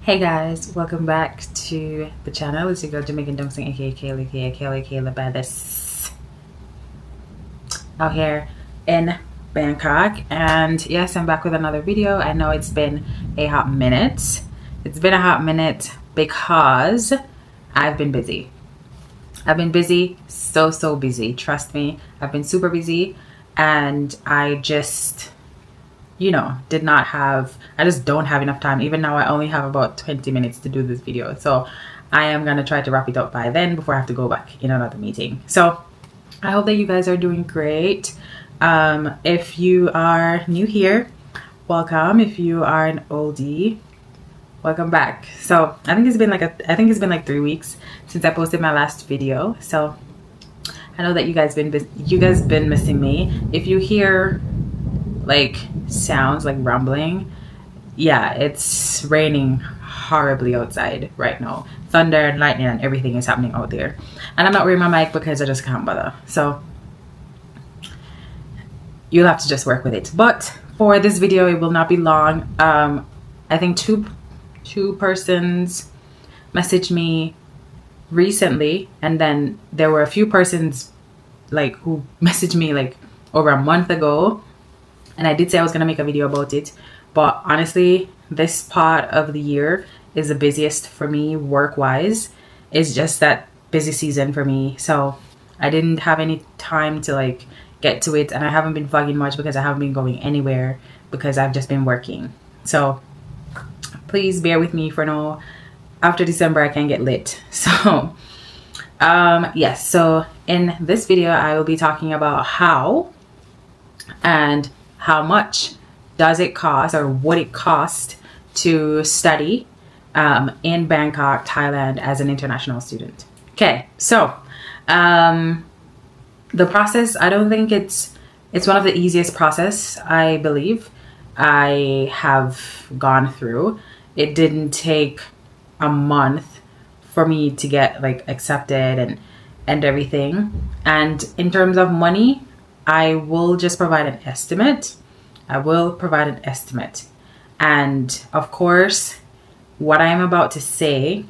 Hey guys, welcome back to the channel. It's your girl Jamaican Dumpsing, aka Kayla Baddest, out here in Bangkok. And yes, I'm back with another video. I know it's been a hot minute. It's been a hot minute because I've been busy. I've been busy, so busy. Trust me, I've been super busy, and I just I just don't have enough time. Even now I only have about 20 minutes to do this video, so I am gonna try to wrap it up by then before I have to go back in another meeting. So I hope that you guys are doing great. If you are new here, welcome. If you are an oldie, welcome back. So I think it's been like 3 weeks since I posted my last video, so I know that you guys been missing me. If you hear like sounds like rumbling, yeah, it's raining horribly outside right now. Thunder and lightning and everything is happening out there, and I'm not wearing my mic because I just can't bother, so you'll have to just work with it. But for this video, it will not be long. I think two persons messaged me recently, and then there were a few persons like who messaged me like over a month ago. And I did say I was going to make a video about it. But honestly, this part of the year is the busiest for me work-wise. It's just that busy season for me. So I didn't have any time to like get to it. And I haven't been vlogging much because I haven't been going anywhere because I've just been working. So please bear with me for now. After December, I can get lit. So yes. So in this video, I will be talking about how and how much does it cost, or what it cost to study in Bangkok, Thailand as an international student. Okay, so the process, I don't think it's one of the easiest process I believe I have gone through. It didn't take a month for me to get like accepted and everything. And in terms of money, I will just provide an estimate. And of course, what I am about to say,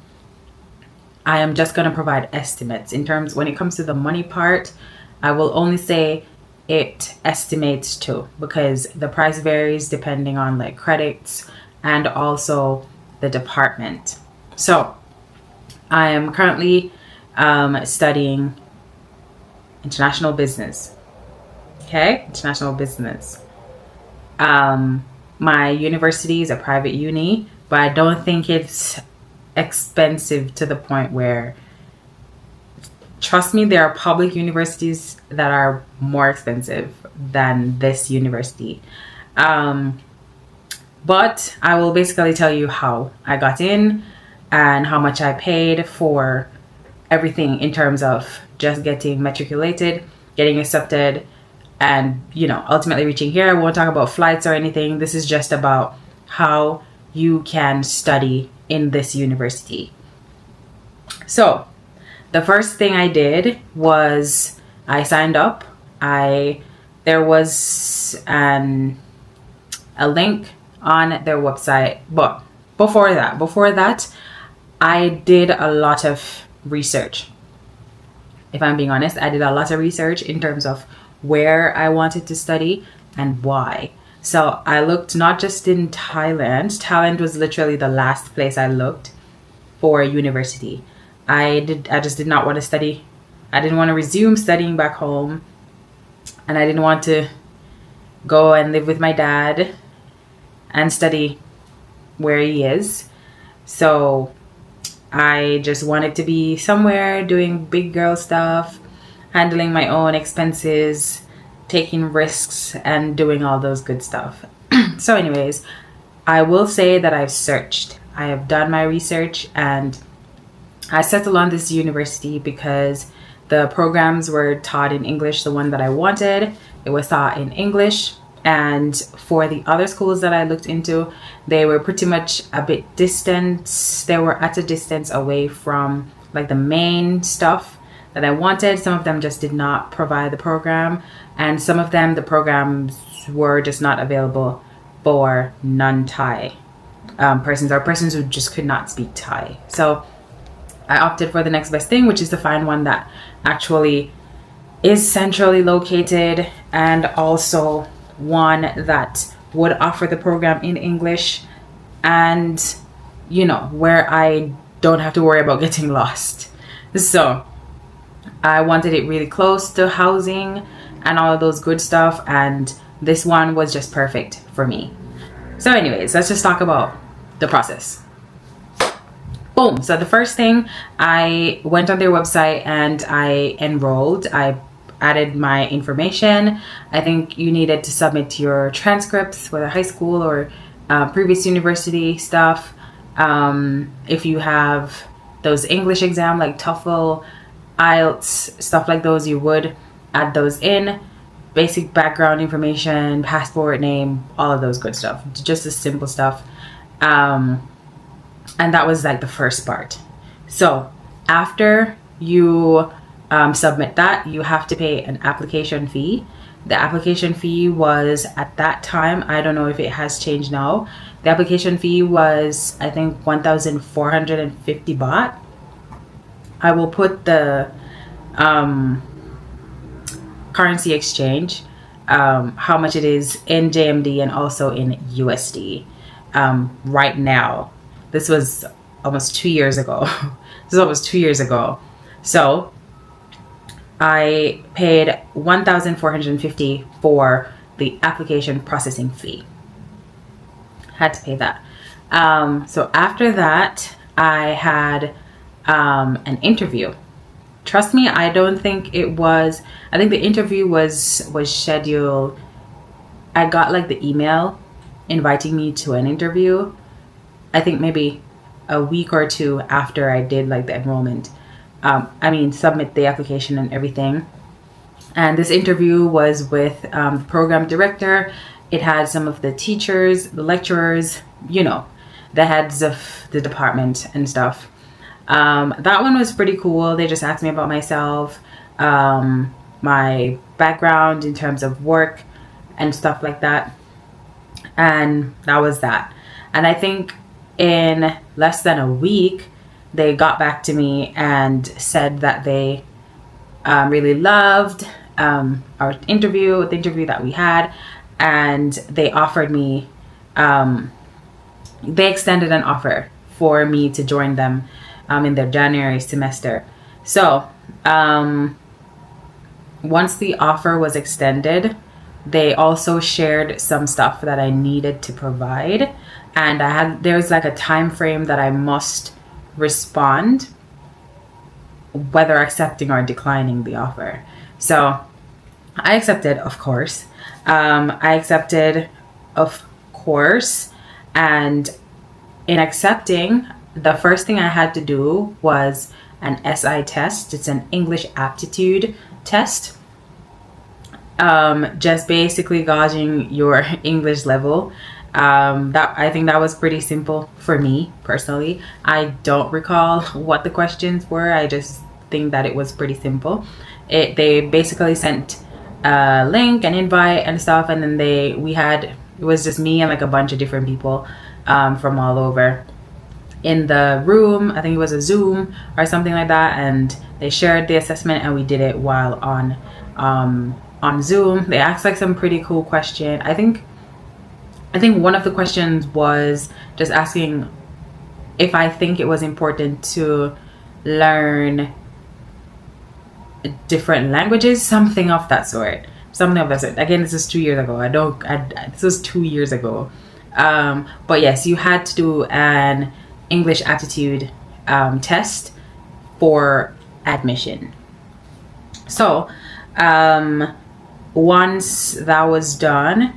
I am just going to provide estimates. When it comes to the money part, I will only say it estimates too, because the price varies depending on like credits and also the department. So I am currently studying international business. Okay, international business. My university is a private uni, but I don't think it's expensive to the point where, trust me, there are public universities that are more expensive than this university. But I will basically tell you how I got in and how much I paid for everything in terms of just getting matriculated, getting accepted, and ultimately reaching here. I won't talk about flights or anything. This is just about how you can study in this university. So the first thing I did was I signed up. There was a link on their website, but before that I did a lot of research. If I'm being honest, I did a lot of research in terms of where I wanted to study and why. So I looked not just in Thailand. Thailand was literally the last place I looked for a university. I just did not want to study. I didn't want to resume studying back home, and I didn't want to go and live with my dad and study where he is. So I just wanted to be somewhere doing big girl stuff, handling my own expenses, taking risks, and doing all those good stuff. So anyways, I will say that I've searched. I have done my research, and I settled on this university because the programs were taught in English. The one that I wanted, it was taught in English. And for the other schools that I looked into, they were pretty much a bit distant. They were at a distance away from like the main stuff that I wanted. Some of them just did not provide the program, and some of them, the programs were just not available for non-Thai persons, or persons who just could not speak Thai. So I opted for the next best thing, which is to find one that actually is centrally located, and also one that would offer the program in English, and where I don't have to worry about getting lost. So I wanted it really close to housing and all of those good stuff, and this one was just perfect for me. So anyways, let's just talk about the process. Boom. So the first thing, I went on their website and I enrolled. I added my information. I think you needed to submit your transcripts, whether high school or previous university stuff. If you have those English exam like TOEFL, IELTS, stuff like those, you would add those in. Basic background information, passport, name, all of those good stuff. Just the simple stuff. And that was like the first part. So after you submit that, you have to pay an application fee. The application fee was, at that time, I don't know if it has changed now, the application fee was, I think, 1,450 baht. I will put the currency exchange, how much it is in JMD and also in USD right now. This was almost 2 years ago. So I paid 1,450 for the application processing fee. Had to pay that. So after that, I had an interview. Trust me, I don't think it was. I think the interview was scheduled. I got like the email inviting me to an interview, I think maybe a week or two after I did like the enrollment. Submit the application and everything. And this interview was with the program director. It had some of the teachers, the lecturers, the heads of the department and stuff. That one was pretty cool. They just asked me about myself, my background in terms of work and stuff like that. And that was that. And I think in less than a week, they got back to me and said that they really loved the interview that we had, and they offered me, they extended an offer for me to join them in their January semester. So once the offer was extended, they also shared some stuff that I needed to provide, and there's like a time frame that I must respond, whether accepting or declining the offer. So I accepted, of course. And in accepting, the first thing I had to do was an SI test. It's an English aptitude test. Just basically gauging your English level. I think that was pretty simple for me personally. I don't recall what the questions were. I just think that it was pretty simple. They basically sent a link, an invite and stuff, and then it was just me and like a bunch of different people from all over in the room. I think it was a Zoom or something like that, and they shared the assessment and we did it while on Zoom. They asked like some pretty cool question. I think one of the questions was just asking if I think it was important to learn different languages, something of that sort. Again, this is 2 years ago. This was 2 years ago. But yes, you had to do an English aptitude test for admission. So once that was done,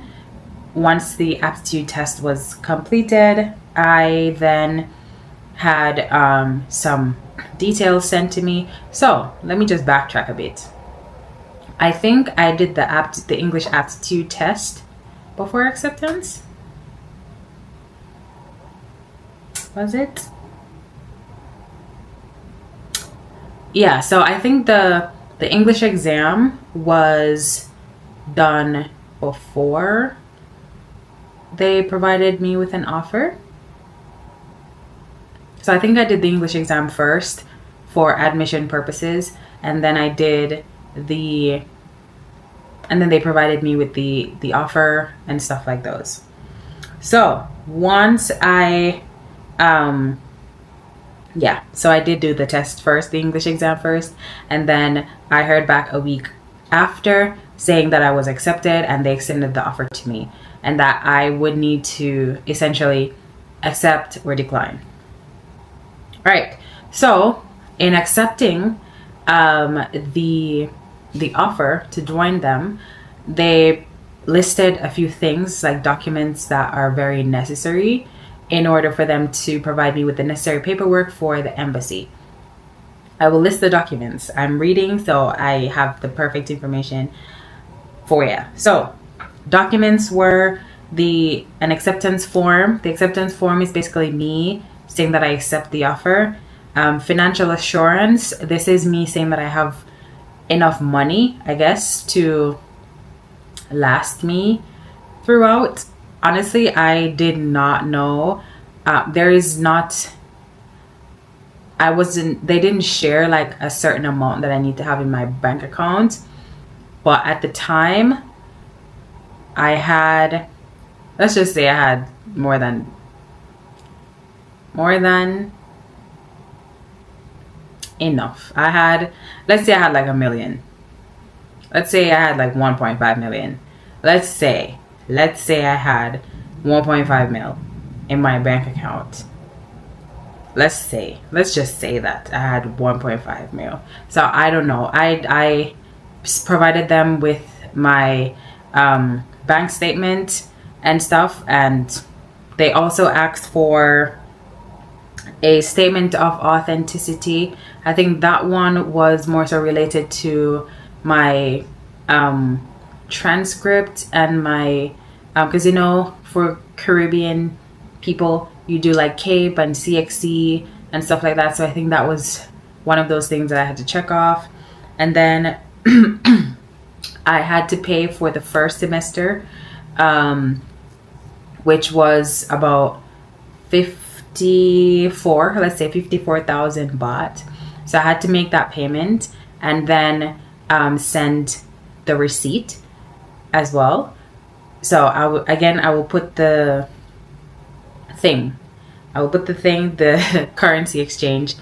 once the aptitude test was completed, I then had some details sent to me. So let me just backtrack a bit. I think I did the English aptitude test before acceptance. Was it? Yeah, so I think the English exam was done before they provided me with an offer. So I think I did the English exam first for admission purposes, and then they provided me with the offer and stuff like those. So once I so I did do the test first, the English exam first, and then I heard back a week after saying that I was accepted, and they extended the offer to me, and that I would need to essentially accept or decline. Right. So in accepting the offer to join them, they listed a few things like documents that are very necessary in order for them to provide me with the necessary paperwork for the embassy. I will list the documents. I'm reading, so I have the perfect information for you. So documents were an acceptance form. The acceptance form is basically me saying that I accept the offer. Financial assurance. This is me saying that I have enough money, I guess, to last me throughout. Honestly, I did not know. They didn't share like a certain amount that I need to have in my bank account. But at the time, let's just say I had more than enough. Let's say I had like $1 million. Let's say I had like 1.5 million. Let's say I had 1.5 mil in my bank account. Let's just say that I had 1.5 mil. So I don't know. I provided them with my bank statement and stuff, and they also asked for a statement of authenticity. I think that one was more so related to my transcript and my because for Caribbean people you do like CAPE and CXC and stuff like that. So I think that was one of those things that I had to check off. And then I had to pay for the first semester, which was about 54,000 baht. So I had to make that payment and then send the receipt as well. So I will put the currency exchange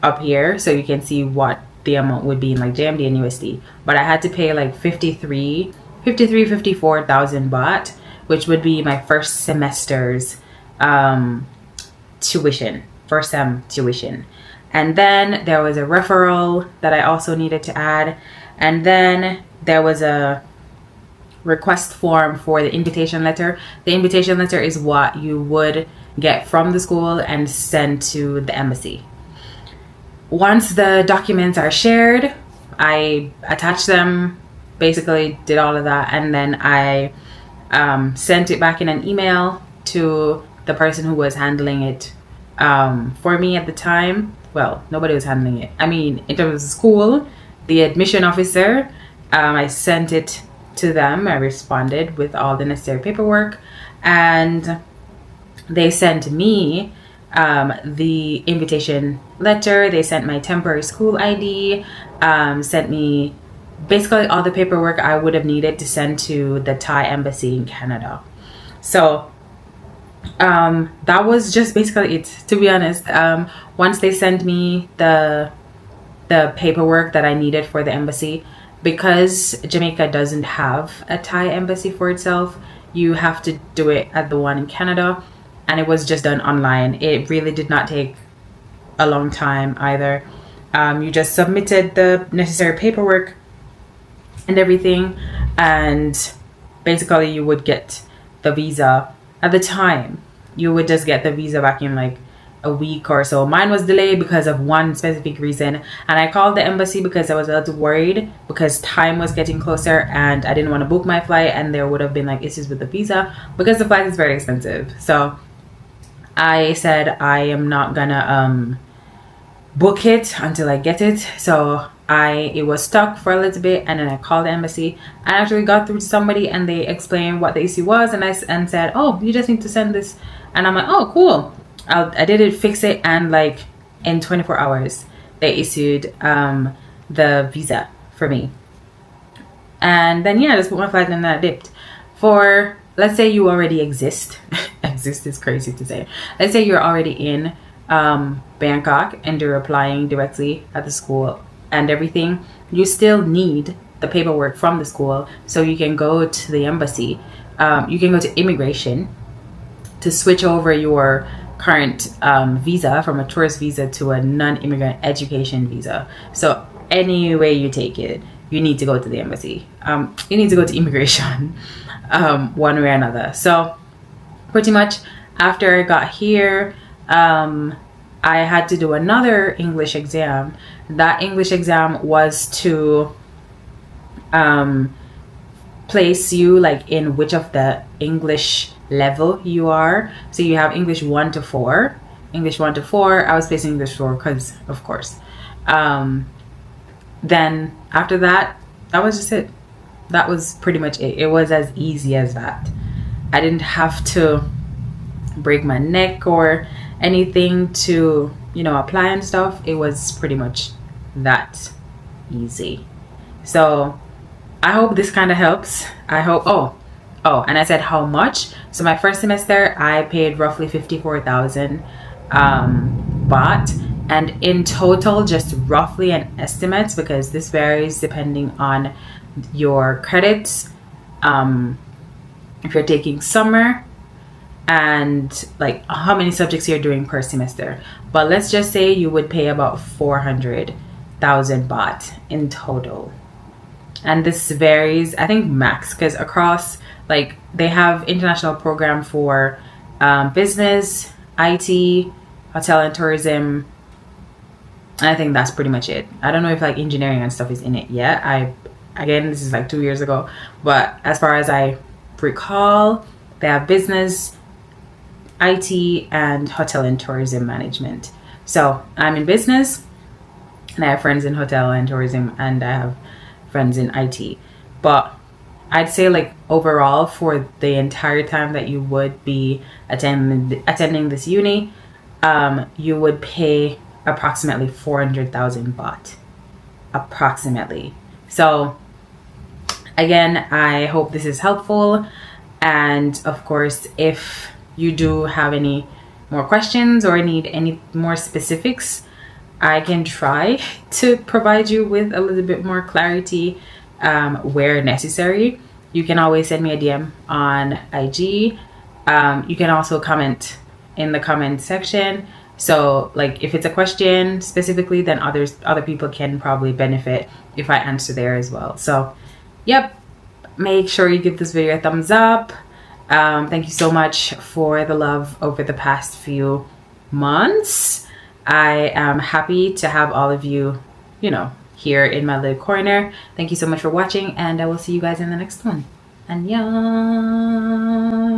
up here so you can see what the amount would be in like JMD and USD. But I had to pay like 54,000 baht, which would be my first semester's tuition. And then there was a referral that I also needed to add. And then there was a request form for the invitation letter. The invitation letter is what you would get from the school and send to the embassy. Once the documents are shared, I attach them, basically did all of that, and then I sent it back in an email to the person who was handling it for me at the time. Well, nobody was handling it. I mean, in terms of the school, the admission officer, I sent it to them. I responded with all the necessary paperwork, and they sent me the invitation letter. They sent my temporary school ID, sent me basically all the paperwork I would have needed to send to the Thai embassy in Canada. So that was just basically it, to be honest. Once they sent me the paperwork that I needed for the embassy, because Jamaica doesn't have a Thai embassy for itself, you have to do it at the one in Canada, and it was just done online. It really did not take a long time either. You just submitted the necessary paperwork and everything, and basically you would get the visa. At the time, you would just get the visa back in like a week or so. Mine was delayed because of one specific reason, and I called the embassy because I was a little worried because time was getting closer and I didn't want to book my flight and there would have been like issues with the visa because the flight is very expensive. So I said I am not gonna book it until I get it. So it was stuck for a little bit, and then I called the embassy. I actually got through to somebody and they explained what the issue was, and said, oh, you just need to send this. And I'm like, oh, cool. I did it, fix it, and like in 24 hours they issued the visa for me. And then yeah, I just put my flight and that dipped. For, let's say you already exist. Exist is crazy to say. Let's say you're already in Bangkok and you're applying directly at the school and everything. You still need the paperwork from the school, so you can go to the embassy. You can go to immigration to switch over your current visa from a tourist visa to a non-immigrant education visa. So any way you take it, you need to go to the embassy. You need to go to immigration one way or another. So pretty much after I got here, I had to do another English exam. That English exam was to place you like in which of the English level you are. So you have English 1 to 4. English 1 to 4. I was placed in English 4 because of course. Then after that, that was just it. That was pretty much it. It was as easy as that. I didn't have to break my neck or anything to, you know, apply and stuff. It was pretty much that easy. So I hope this kind of helps. I hope. Oh, and I said how much. So my first semester I paid roughly 54,000 baht, and in total, just roughly an estimate, because this varies depending on your credits, if you're taking summer, and like how many subjects you're doing per semester. But let's just say you would pay about 400,000 baht in total. And this varies, I think max, because across, like, they have international program for business, IT, hotel and tourism. I think that's pretty much it. I don't know if like engineering and stuff is in it yet. Again, this is like 2 years ago, but as far as I recall, they have business, IT, and hotel and tourism management. So I'm in business, and I have friends in hotel and tourism, and I have friends in IT. But I'd say like overall for the entire time that you would be attending this uni, you would pay approximately 400,000 baht, approximately. So again, I hope this is helpful, and of course, if you do have any more questions or need any more specifics, I can try to provide you with a little bit more clarity where necessary. You can always send me a DM on IG. You can also comment in the comment section. So like if it's a question specifically, then other people can probably benefit if I answer there as well. So yep, make sure you give this video a thumbs up. Thank you so much for the love over the past few months. I am happy to have all of you, you know, here in my little corner. Thank you so much for watching, and I will see you guys in the next one. Annyeong!